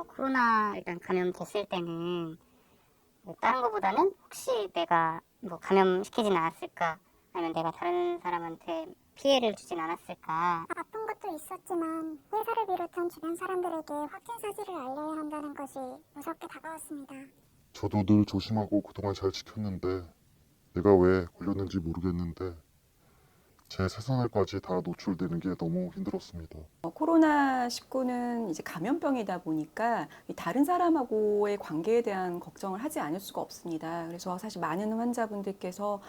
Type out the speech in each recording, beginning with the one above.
코로나 일단 감염됐을 때는 뭐 다른 것보다는 혹시 내가 뭐 감염시키진 않았을까, 아니면 내가 다른 사람한테 피해를 주진 않았을까. 아픈 것도 있었지만 회사를 비롯한 주변 사람들에게 확진 사실을 알려야 한다는 것이 무섭게 다가왔습니다. 저도 늘 조심하고 그동안 잘 지켰는데 내가 왜 걸렸는지 모르겠는데 제 새생활까지 다 노출되는 게 너무 힘들었습니다. 코로나19는 이제 감염병이다 보니까 다른 사람하고의 관계에 대한 걱정을 하지 않을 수가 없습니다. 그래서 사실 많은 환자분들께서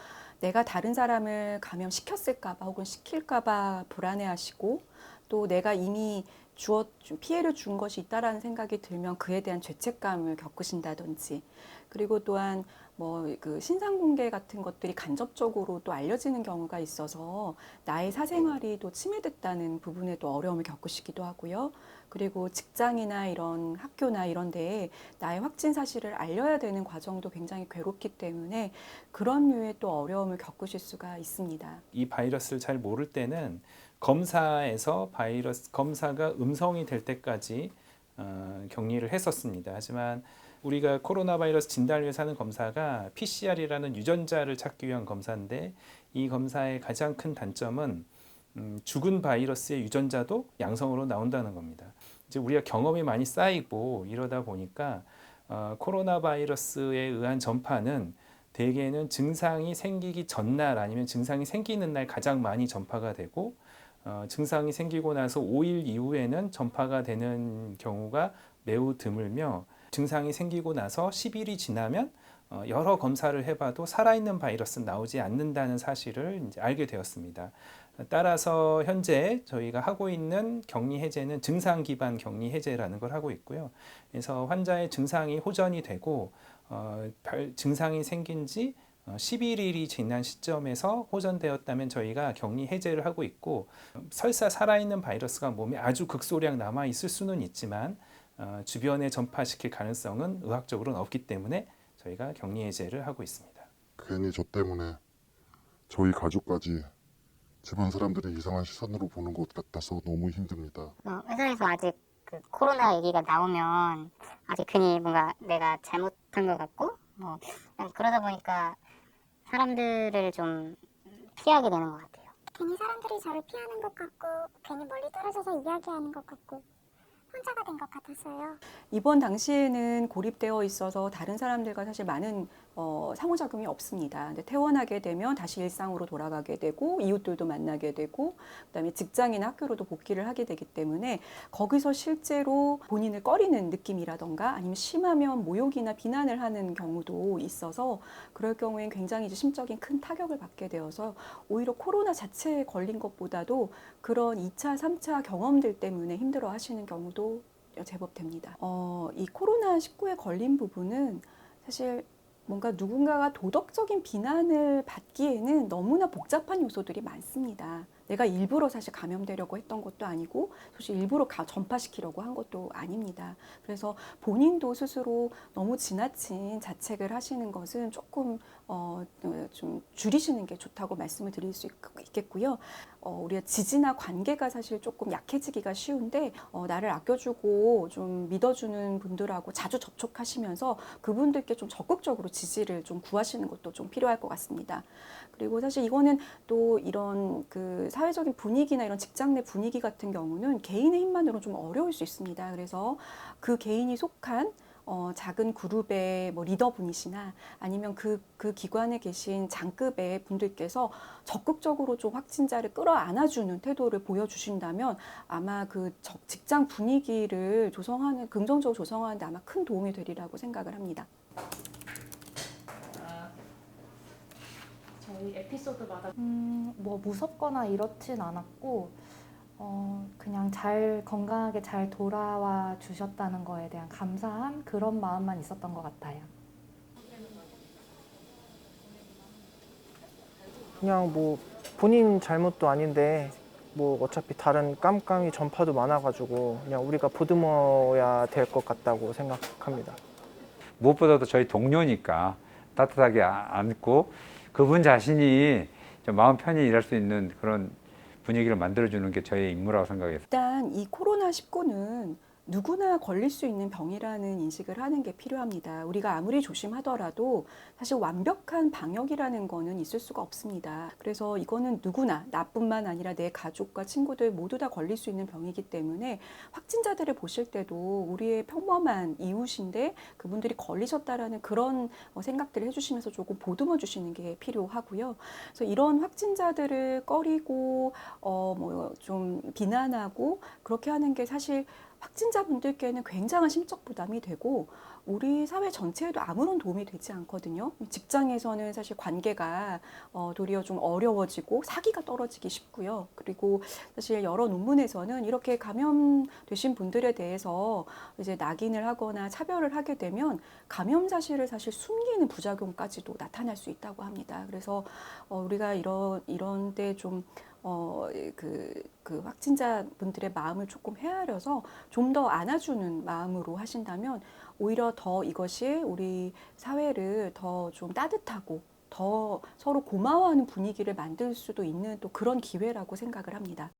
내가 다른 사람을 감염시켰을까봐 혹은 시킬까봐 불안해하시고, 또 내가 이미 피해를 준 것이 있다라는 생각이 들면 그에 대한 죄책감을 겪으신다든지, 그리고 또한 뭐 그 신상 공개 같은 것들이 간접적으로 또 알려지는 경우가 있어서 나의 사생활이 또 침해됐다는 부분에 또 어려움을 겪으시기도 하고요. 그리고 직장이나 이런 학교나 이런 데에 나의 확진 사실을 알려야 되는 과정도 굉장히 괴롭기 때문에 그런 류의 또 어려움을 겪으실 수가 있습니다. 이 바이러스를 잘 모를 때는 검사에서 검사가 음성이 될 때까지 격리를 했었습니다. 하지만 우리가 코로나 바이러스 진단을 위해서 하는 검사가 PCR이라는 유전자를 찾기 위한 검사인데, 이 검사의 가장 큰 단점은 죽은 바이러스의 유전자도 양성으로 나온다는 겁니다. 이제 우리가 경험이 많이 쌓이고 이러다 보니까 코로나 바이러스에 의한 전파는 대개는 증상이 생기기 전날 아니면 증상이 생기는 날 가장 많이 전파가 되고, 증상이 생기고 나서 5일 이후에는 전파가 되는 경우가 매우 드물며, 증상이 생기고 나서 10일이 지나면 여러 검사를 해봐도 살아있는 바이러스는 나오지 않는다는 사실을 이제 알게 되었습니다. 따라서 현재 저희가 하고 있는 격리 해제는 증상 기반 격리 해제라는 걸 하고 있고요. 그래서 환자의 증상이 호전이 되고 증상이 생긴 지 11일이 지난 시점에서 호전되었다면 저희가 격리 해제를 하고 있고, 설사 살아있는 바이러스가 몸에 아주 극소량 남아 있을 수는 있지만 주변에 전파시킬 가능성은 의학적으로는 없기 때문에 저희가 격리 해제를 하고 있습니다. 괜히 저 때문에 저희 가족까지 집안 사람들이 이상한 시선으로 보는 것 같아서 너무 힘듭니다. 회사에서 아직 그 코로나 얘기가 나오면 아직 괜히 뭔가 내가 잘못한 것 같고, 뭐 그냥 그러다 보니까 사람들을 좀 피하게 되는 것 같아요. 괜히 사람들이 저를 피하는 것 같고 괜히 멀리 떨어져서 이야기하는 것 같고 혼자가 된 것 같았어요. 이번 당시에는 고립되어 있어서 다른 사람들과 사실 많은 상호작용이 없습니다. 근데 퇴원하게 되면 다시 일상으로 돌아가게 되고 이웃들도 만나게 되고, 그다음에 직장이나 학교로도 복귀를 하게 되기 때문에 거기서 실제로 본인을 꺼리는 느낌이라던가 아니면 심하면 모욕이나 비난을 하는 경우도 있어서, 그럴 경우엔 굉장히 이제 심적인 큰 타격을 받게 되어서 오히려 코로나 자체에 걸린 것보다도 그런 2차, 3차 경험들 때문에 힘들어 하시는 경우도 제법 됩니다. 이 코로나19에 걸린 부분은 사실 뭔가 누군가가 도덕적인 비난을 받기에는 너무나 복잡한 요소들이 많습니다. 내가 일부러 사실 감염되려고 했던 것도 아니고 사실 일부러 전파시키려고 한 것도 아닙니다. 그래서 본인도 스스로 너무 지나친 자책을 하시는 것은 조금 좀 줄이시는 게 좋다고 말씀을 드릴 수 있겠고요. 우리가 지지나 관계가 사실 조금 약해지기가 쉬운데 나를 아껴주고 좀 믿어주는 분들하고 자주 접촉하시면서 그분들께 좀 적극적으로 지지를 좀 구하시는 것도 좀 필요할 것 같습니다. 그리고 사실 이거는 또 이런 그 사회적인 분위기나 이런 직장 내 분위기 같은 경우는 개인의 힘만으로 좀 어려울 수 있습니다. 그래서 그 개인이 속한 작은 그룹의 뭐 리더분이시나 아니면 그 기관에 계신 장급의 분들께서 적극적으로 좀 확진자를 끌어안아주는 태도를 보여주신다면 아마 그 직장 분위기를 긍정적으로 조성하는 데 아마 큰 도움이 되리라고 생각을 합니다. 저희 에피소드마다 뭐 무섭거나 이렇진 않았고 그냥 건강하게 잘 돌아와 주셨다는 거에 대한 감사한 그런 마음만 있었던 것 같아요. 그냥 뭐 본인 잘못도 아닌데 뭐 어차피 다른 깜깜이 전파도 많아가지고 그냥 우리가 보듬어야 될 것 같다고 생각합니다. 무엇보다도 저희 동료니까 따뜻하게 안고 그분 자신이 좀 마음 편히 일할 수 있는 그런 분위기를 만들어주는 게 저의 임무라고 생각해요. 일단 이 코로나19는 누구나 걸릴 수 있는 병이라는 인식을 하는 게 필요합니다. 우리가 아무리 조심하더라도 사실 완벽한 방역이라는 거는 있을 수가 없습니다. 그래서 이거는 누구나, 나뿐만 아니라 내 가족과 친구들 모두 다 걸릴 수 있는 병이기 때문에 확진자들을 보실 때도 우리의 평범한 이웃인데 그분들이 걸리셨다라는 그런 생각들을 해주시면서 조금 보듬어 주시는 게 필요하고요. 그래서 이런 확진자들을 꺼리고 좀 비난하고 그렇게 하는 게 사실 확진자분들께는 굉장한 심적 부담이 되고 우리 사회 전체에도 아무런 도움이 되지 않거든요. 직장에서는 사실 관계가 도리어 좀 어려워지고 사기가 떨어지기 쉽고요. 그리고 사실 여러 논문에서는 이렇게 감염되신 분들에 대해서 이제 낙인을 하거나 차별을 하게 되면 감염 사실을 사실 숨기는 부작용까지도 나타날 수 있다고 합니다. 그래서 우리가 이런 때 좀 그 확진자분들의 마음을 조금 헤아려서 좀 더 안아주는 마음으로 하신다면 오히려 더 이것이 우리 사회를 더 좀 따뜻하고 더 서로 고마워하는 분위기를 만들 수도 있는 또 그런 기회라고 생각을 합니다.